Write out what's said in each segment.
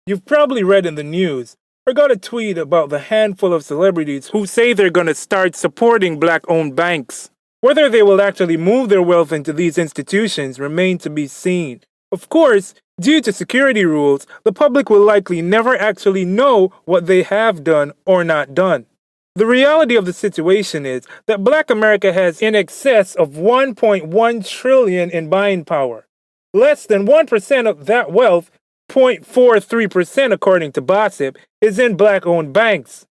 You've probably read in the news or got a tweet about the handful of celebrities who say they're going to start supporting black owned banks. Whether they will actually move their wealth into these institutions remains to be seen. Of course, due to security rules, the public will likely never actually know what they have done or not done. The reality of the situation is that Black America has in excess of 1.1 trillion in buying power. Less than 1% of that wealth, 0.43% according to Gossip, is in black-owned banks.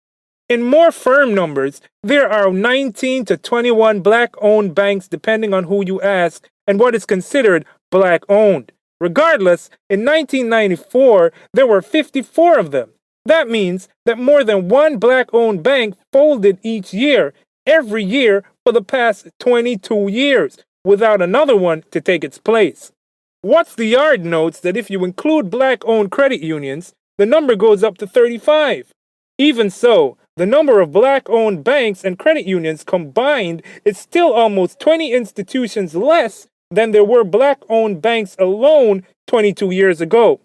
In more firm numbers, there are 19 to 21 black-owned banks depending on who you ask and what is considered black-owned. Regardless, in 1994, there were 54 of them. That means that more than one black-owned bank folded each year, every year for the past 22 years, without another one to take its place. What's the Yard notes that if you include black-owned credit unions, the number goes up to 35. Even so, the number of black-owned banks and credit unions combined is still almost 20 institutions less than there were black-owned banks alone 22 years ago.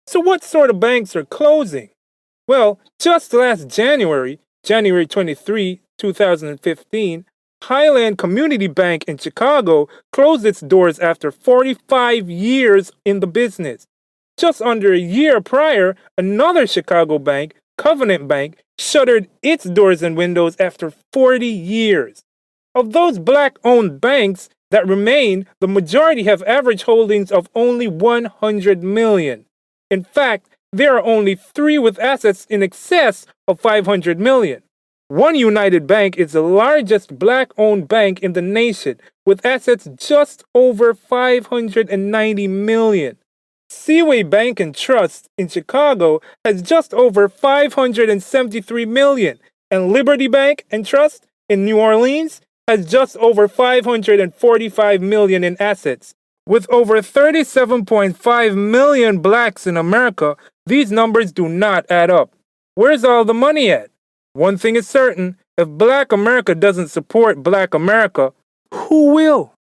So what sort of banks are closing? Well, just last January 23, 2015, Highland Community Bank in Chicago closed its doors after 45 years in the business. Just under a year prior, another Chicago bank, Covenant Bank, shuttered its doors and windows after 40 years. Of those black-owned banks that remain, the majority have average holdings of only 100 million. In fact, there are only 3 with assets in excess of 500 million. One United Bank is the largest black-owned bank in the nation, with assets just over 590 million. Seaway Bank and Trust in Chicago has just over 573 million, and Liberty Bank and Trust in New Orleans has just over 545 million in assets. With over 37.5 million blacks in America, these numbers do not add up. Where's all the money at? One thing is certain, if Black America doesn't support Black America, who will?